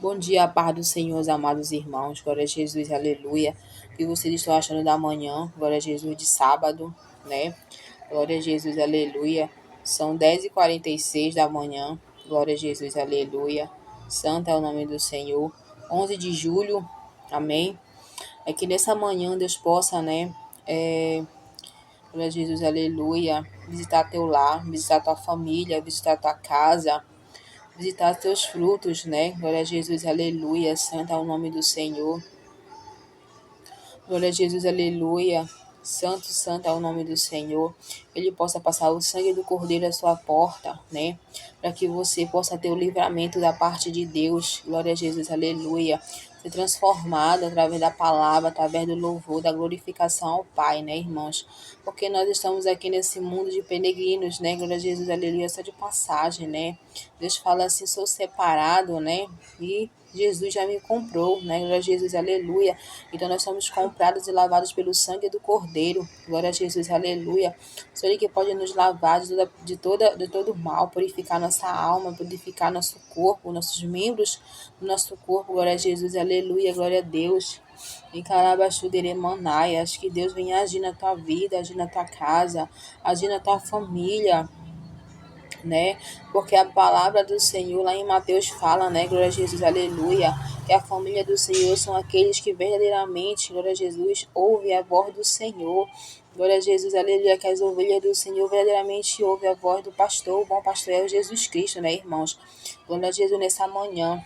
Bom dia, a paz do Senhor, amados irmãos. Glória a Jesus, aleluia. O que vocês estão achando da manhã? Glória a Jesus de sábado, né? Glória a Jesus, aleluia. São 10h46 da manhã. Glória a Jesus, aleluia. Santo é o nome do Senhor. 11 de julho, amém. É que nessa manhã Deus possa, né? Glória a Jesus, aleluia. Visitar teu lar, visitar tua família, visitar tua casa, visitar teus frutos, né? Glória a Jesus, aleluia. Santo é o nome do Senhor. Glória a Jesus, aleluia. Santo, santo é o nome do Senhor. Ele possa passar o sangue do Cordeiro à sua porta, né? Para que você possa ter o livramento da parte de Deus. Glória a Jesus, aleluia. Ser transformado através da palavra, através do louvor, da glorificação ao Pai, né, irmãos? Porque nós estamos aqui nesse mundo de peregrinos, né? Glória a Jesus, aleluia, só de passagem, né? Deus fala assim, sou separado, né? E Jesus já me comprou, né? Glória a Jesus, aleluia. Então nós somos comprados e lavados pelo sangue do Cordeiro. Glória a Jesus, aleluia. Só Ele que pode nos lavar de todo mal, purificar nossa alma, purificar nosso corpo, nossos membros do nosso corpo. Glória a Jesus, aleluia. Glória a Deus. Em Carabaxuderemanai, acho que Deus vem agir na tua vida, agir na tua casa, agir na tua família, né? Porque a palavra do Senhor lá em Mateus fala, né? Glória a Jesus, aleluia, que a família do Senhor são aqueles que verdadeiramente, glória a Jesus, ouvem a voz do Senhor. Glória a Jesus, aleluia, que as ovelhas do Senhor verdadeiramente ouvem a voz do pastor, o bom pastor é o Jesus Cristo, né, irmãos? Glória a Jesus nessa manhã.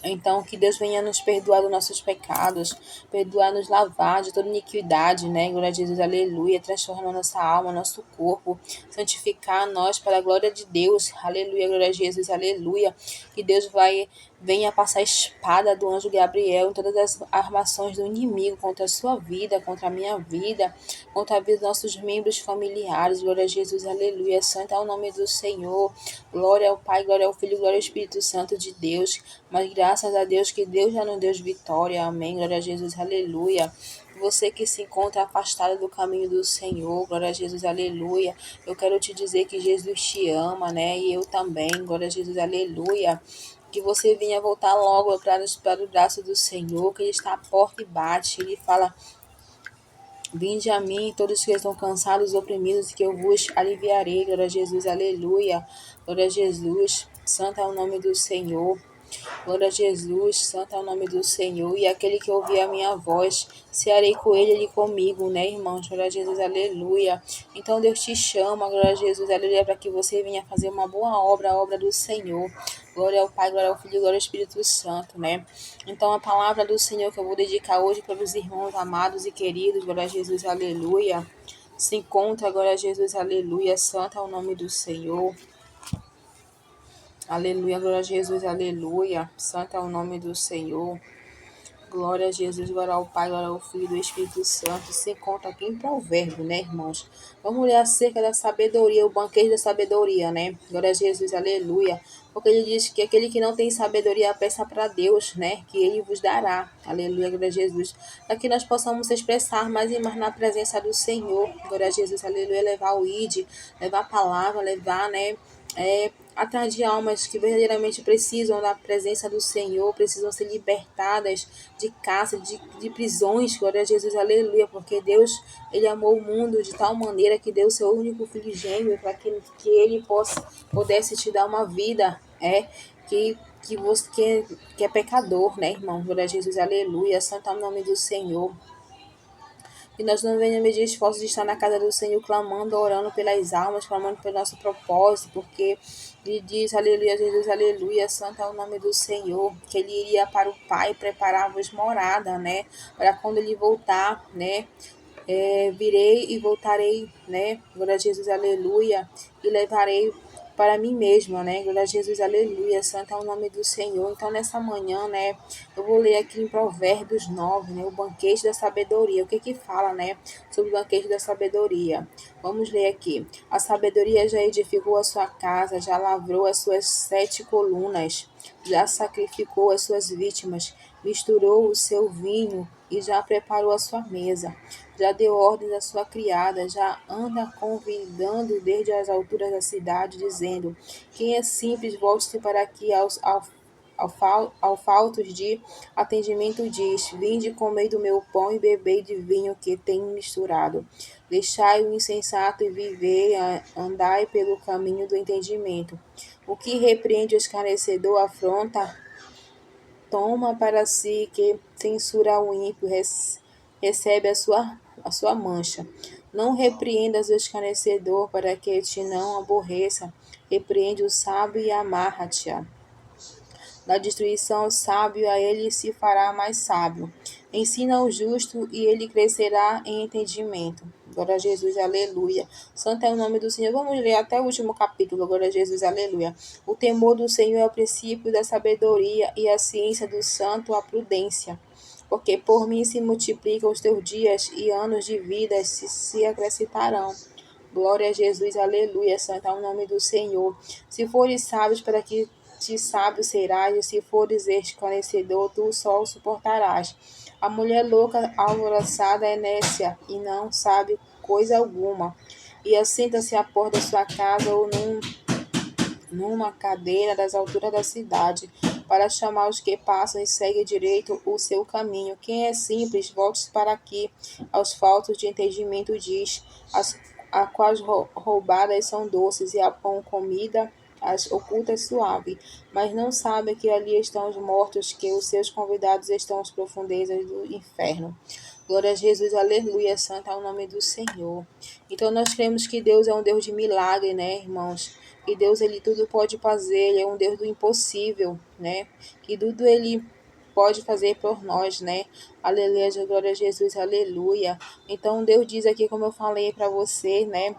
Então, que Deus venha nos perdoar dos nossos pecados, perdoar, nos lavar de toda iniquidade, né? Glória a Jesus, aleluia. Transforma nossa alma, nosso corpo, santificar nós para a glória de Deus, aleluia. Glória a Jesus, aleluia. Que Deus venha passar a espada do anjo Gabriel em todas as armações do inimigo contra a sua vida, contra a minha vida, contra a vida dos nossos membros familiares. Glória a Jesus, aleluia. Santo é o nome do Senhor. Glória ao Pai, glória ao Filho, glória ao Espírito Santo de Deus. Mas graças a Deus que Deus já nos deu vitória. Amém. Glória a Jesus, aleluia. Você que se encontra afastado do caminho do Senhor, glória a Jesus, aleluia. Eu quero te dizer que Jesus te ama, né? E eu também, glória a Jesus, aleluia. Que você venha voltar logo para o braço do Senhor, que Ele está à porta e bate. Ele fala: vinde a mim, todos que estão cansados e oprimidos, que eu vos aliviarei. Glória a Jesus, aleluia. Glória a Jesus, santo é o nome do Senhor. Glória a Jesus, santo é o nome do Senhor. E aquele que ouvir a minha voz, cearei com ele, ele comigo, né, irmãos? Glória a Jesus, aleluia. Então Deus te chama, glória a Jesus, aleluia, para que você venha fazer uma boa obra, a obra do Senhor. Glória ao Pai, glória ao Filho, glória ao Espírito Santo, né? Então a palavra do Senhor que eu vou dedicar hoje para os irmãos amados e queridos, glória a Jesus, aleluia. Se encontra, glória a Jesus, aleluia. Santo é o nome do Senhor. Aleluia, glória a Jesus, aleluia. Santo é o nome do Senhor. Glória a Jesus, glória ao Pai, glória ao Filho e do Espírito Santo. Se encontra aqui em provérbio, né, irmãos? Vamos ler acerca da sabedoria, o banquete da sabedoria, né? Glória a Jesus, aleluia. Porque ele diz que aquele que não tem sabedoria, peça para Deus, né? Que ele vos dará. Aleluia, glória a Jesus. Para que nós possamos expressar mais e mais na presença do Senhor. Glória a Jesus, aleluia. Levar o ID, levar a palavra, levar, né? Atrás de almas que verdadeiramente precisam da presença do Senhor, precisam ser libertadas de caça, de prisões, glória a Jesus, aleluia, porque Deus, Ele amou o mundo de tal maneira que deu o seu único filho gêmeo para que Ele pudesse te dar uma vida, que você que é pecador, né, irmão? Glória a Jesus, aleluia, santo é o nome do Senhor. Que nós não venhamos medir esforços de estar na casa do Senhor, clamando, orando pelas almas, clamando pelo nosso propósito, porque ele diz, aleluia, Jesus, aleluia, santo é o nome do Senhor, que ele iria para o Pai preparar-vos morada, né, para quando ele voltar, né, virei e voltarei, né, glória a Jesus, aleluia, e levarei para mim mesma, né, glória a Jesus, aleluia, santo é o nome do Senhor. Então nessa manhã, né, eu vou ler aqui em Provérbios 9, né, o banquete da sabedoria, o que que fala, né, sobre o banquete da sabedoria. Vamos ler aqui. A sabedoria já edificou a sua casa, já lavrou as suas 7 colunas, já sacrificou as suas vítimas, misturou o seu vinho e já preparou a sua mesa. Já deu ordens à sua criada, já anda convidando desde as alturas da cidade, dizendo: quem é simples, volte-se para aqui ao faltos de atendimento diz: vinde, comei do meu pão e bebei de vinho que tenho misturado. Deixai o insensato e vivei, andai pelo caminho do entendimento. O que repreende o escarnecedor afronta, toma para si, que censura o ímpio, recebe a sua mancha. Não repreendas o escarnecedor, para que te não aborreça. Repreende o sábio e amarra-te. Da destruição o sábio, a ele se fará mais sábio. Ensina o justo e ele crescerá em entendimento. Glória a Jesus, aleluia. Santo é o nome do Senhor. Vamos ler até o último capítulo. Glória a Jesus, aleluia. O temor do Senhor é o princípio da sabedoria e a ciência do santo a prudência. Porque por mim se multiplicam os teus dias e anos de vida se acrescentarão. Glória a Jesus, aleluia. Santo é o nome do Senhor. Se fores sábios, para que te sábio serás, e se fores esclarecedor, tu só o suportarás. A mulher louca, alvoroçada, é nécia, e não sabe coisa alguma. E assenta-se à porta da sua casa, ou numa cadeira das alturas da cidade, para chamar os que passam e segue direito o seu caminho. Quem é simples, volte para aqui. Aos faltos de entendimento diz: a quais roubadas são doces, e a pão comida as ocultas suave, mas não sabe que ali estão os mortos, que os seus convidados estão às profundezas do inferno. Glória a Jesus, aleluia, santo é o nome do Senhor. Então nós cremos que Deus é um Deus de milagre, né, irmãos? Que Deus, ele tudo pode fazer, ele é um Deus do impossível, né? Que tudo ele pode fazer por nós, né? Aleluia, glória a Jesus, aleluia. Então Deus diz aqui, como eu falei para você, né?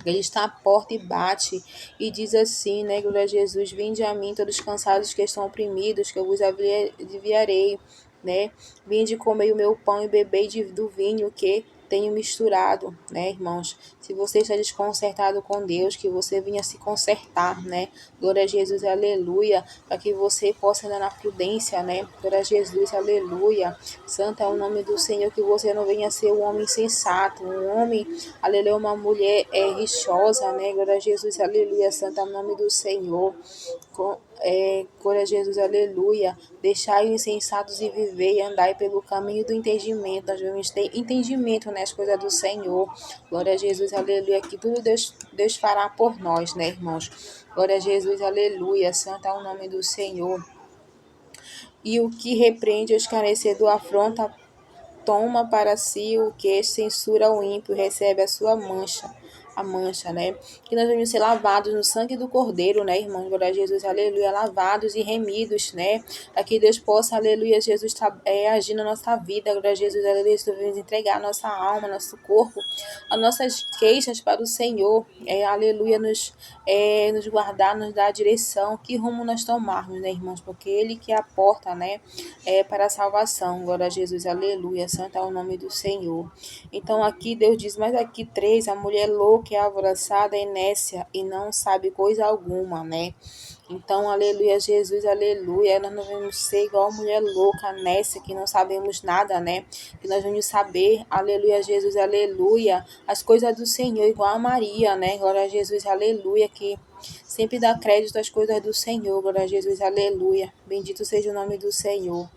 Ele está à porta e bate, e diz assim, né, glória a Jesus: vinde a mim, todos cansados que estão oprimidos, que eu vos aliviarei, né? Vinde, comei o meu pão e bebei do vinho que tenho misturado, né, irmãos? Se você está desconcertado com Deus, que você venha se consertar, né? Glória a Jesus, aleluia, para que você possa andar na prudência, né? Glória a Jesus, aleluia. Santo é o nome do Senhor, que você não venha ser um homem insensato, um homem, aleluia, uma mulher rixosa, né? Glória a Jesus, aleluia. Santo é o nome do Senhor. Glória a Jesus, aleluia. Deixai os insensatos e viver e andai pelo caminho do entendimento. Nós devemos ter entendimento nas coisas do Senhor. Glória a Jesus, aleluia. Que tudo Deus fará por nós, né, irmãos? Glória a Jesus, aleluia. Santo é o nome do Senhor. E o que repreende o escarnecedor afronta, toma para si o que censura o ímpio, recebe a mancha, né? Que nós vamos ser lavados no sangue do Cordeiro, né, irmãos? Glória a Jesus, aleluia, lavados e remidos, né? Para que Deus possa, aleluia, Jesus agir na nossa vida, glória a Jesus, aleluia, devemos entregar a nossa alma, nosso corpo, as nossas queixas para o Senhor, aleluia, nos guardar, nos dar a direção, que rumo nós tomarmos, né, irmãos? Porque Ele que é a porta, né, para a salvação, glória a Jesus, aleluia, santo é o nome do Senhor. Então aqui Deus diz, mas aqui 3, a mulher louca é alvoroçada, é nécia e não sabe coisa alguma, né? Então, aleluia, Jesus, aleluia. Nós não vamos ser igual a mulher louca, nécia, que não sabemos nada, né? Que nós vamos saber, aleluia, Jesus, aleluia, as coisas do Senhor, igual a Maria, né? Glória a Jesus, aleluia, que sempre dá crédito às coisas do Senhor. Glória a Jesus, aleluia. Bendito seja o nome do Senhor.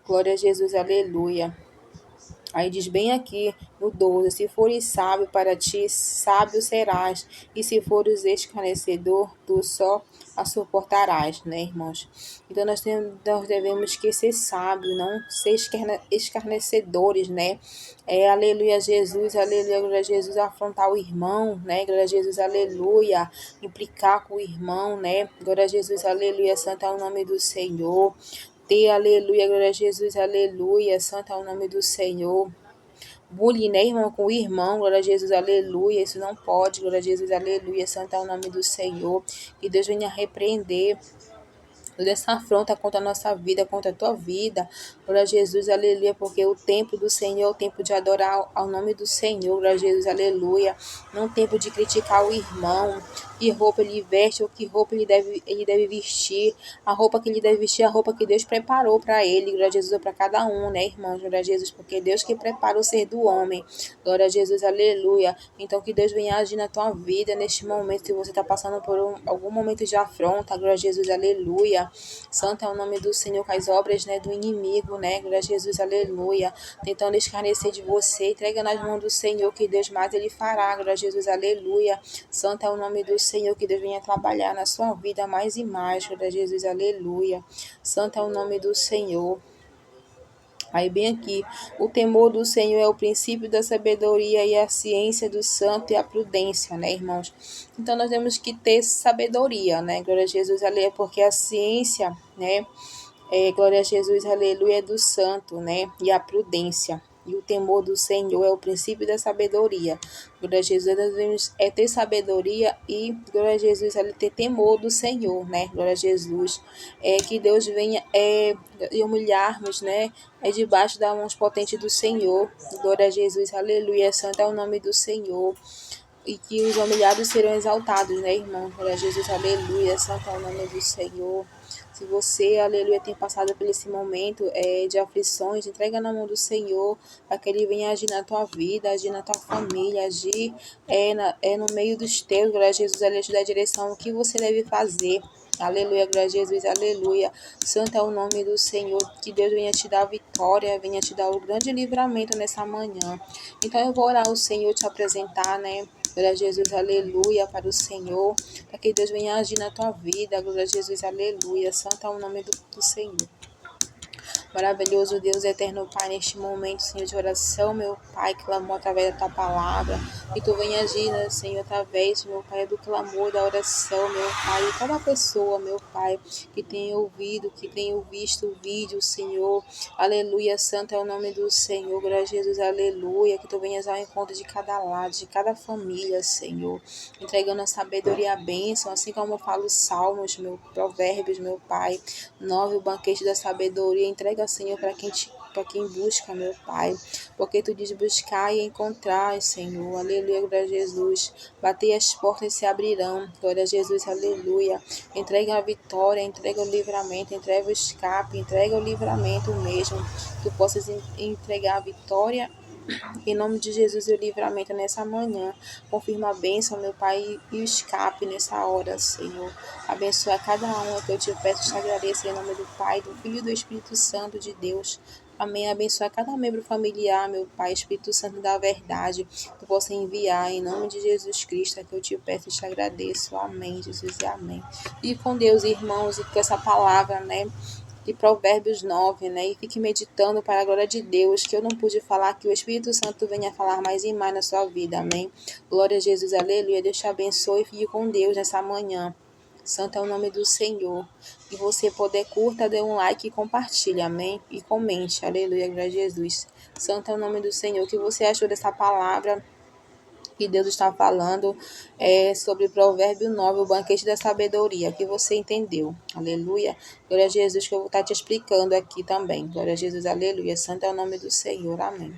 Glória a Jesus, aleluia. Aí diz bem aqui no 12: se fores sábio para ti, sábio serás, e se fores escarnecedor, tu só a suportarás, né, irmãos? Então nós devemos que ser sábios, não ser escarnecedores, né? Aleluia, Jesus, aleluia, glória a Jesus, afrontar o irmão, né? Glória a Jesus, aleluia, implicar com o irmão, né? Glória a Jesus, aleluia, santo é o nome do Senhor. Aleluia, glória a Jesus, aleluia, santo é o nome do Senhor. Bullying, né, irmão, com o irmão, glória a Jesus, aleluia, isso não pode, glória a Jesus, aleluia, santo é o nome do Senhor. Que Deus venha repreender toda essa afronta contra a nossa vida, contra a tua vida. Glória a Jesus, aleluia, porque o tempo do Senhor é o tempo de adorar ao nome do Senhor. Glória a Jesus, aleluia. Não o tempo de criticar o irmão, que roupa ele veste ou que roupa ele deve vestir. A roupa que ele deve vestir é a roupa que Deus preparou para ele. Glória a Jesus, é para cada um, né, irmãos? Glória a Jesus, porque é Deus que prepara o ser do homem. Glória a Jesus, aleluia. Então que Deus venha agir na tua vida neste momento, se você está passando por algum momento de afronta. Glória a Jesus, aleluia. aleluia. Santo é o nome do Senhor, com as obras, né, do inimigo, né, glória a Jesus, aleluia. Tentando escarnecer de você, entrega nas mãos do Senhor, que Deus mais Ele fará, glória a Jesus, aleluia. Santo é o nome do Senhor, que Deus venha trabalhar na sua vida mais e mais, glória a Jesus, aleluia. Santo é o nome do Senhor. Aí bem aqui, o temor do Senhor é o princípio da sabedoria e a ciência do santo e a prudência, né, irmãos? Então nós temos que ter sabedoria, né? Glória a Jesus, aleluia, porque a ciência, né, glória a Jesus, aleluia, é do santo, né? E a prudência. E o temor do Senhor é o princípio da sabedoria. Glória a Jesus, nós devemos ter sabedoria e, glória a Jesus, ter temor do Senhor, né? Glória a Jesus. Que Deus venha humilharmos, né? Debaixo da mão potente do Senhor. Glória a Jesus, aleluia. Santo é o nome do Senhor. E que os humilhados serão exaltados, né, irmão? Glória a Jesus, aleluia. Santo é o nome do Senhor. Se você, aleluia, tem passado por esse momento de aflições, entrega na mão do Senhor, para que Ele venha agir na tua vida, agir na tua família, agir no meio dos teus, glória a Jesus, Ele te dá a direção, o que você deve fazer. Aleluia, glória a Jesus, aleluia. Santo é o nome do Senhor, que Deus venha te dar a vitória, venha te dar o grande livramento nessa manhã. Então eu vou orar ao Senhor, te apresentar, né? Glória a Jesus, aleluia, para o Senhor, para que Deus venha agir na tua vida, glória a Jesus, aleluia, santo é o nome do Senhor. Maravilhoso Deus, eterno Pai, neste momento, Senhor, de oração, meu Pai, clamou através da tua palavra, que tu venha agir, né, Senhor, através, meu Pai, do clamor, da oração, meu Pai, e cada pessoa, meu Pai, que tenha ouvido, que tenha visto o vídeo, Senhor, aleluia, santo é o nome do Senhor, glória a Jesus, aleluia, que tu venhas ao encontro de cada lado, de cada família, Senhor, entregando a sabedoria e a bênção, assim como eu falo salmos, provérbios, meu Pai, 9, o banquete da sabedoria, entrega, Senhor, para quem busca, meu Pai, porque tu diz buscar e encontrar, Senhor, aleluia, glória a Jesus, bater as portas se abrirão, glória a Jesus, aleluia, entrega a vitória, entrega o livramento, entrega o escape, entrega o livramento mesmo, tu possas entregar a vitória, em nome de Jesus, o livramento nessa manhã. Confirma a bênção, meu Pai, e o escape nessa hora, Senhor. Abençoa cada um que eu te peço, te agradeço em nome do Pai, do Filho e do Espírito Santo de Deus. Amém. Abençoa cada membro familiar, meu Pai, Espírito Santo da verdade, que possa enviar em nome de Jesus Cristo, que eu te peço e te agradeço. Amém, Jesus, e amém. E com Deus, irmãos, e com essa palavra, né? De Provérbios 9, né? E fique meditando para a glória de Deus, que eu não pude falar, que o Espírito Santo venha falar mais e mais na sua vida, amém? Glória a Jesus, aleluia. Deus te abençoe e fique com Deus nessa manhã. Santo é o nome do Senhor. E você puder, curta, dê um like e compartilhe, amém? E comente, aleluia, glória a Jesus. Santo é o nome do Senhor. O que você achou dessa palavra que Deus está falando sobre Provérbio 9, o banquete da sabedoria, que você entendeu. Aleluia. Glória a Jesus, que eu vou estar te explicando aqui também. Glória a Jesus, aleluia. Santo é o nome do Senhor. Amém.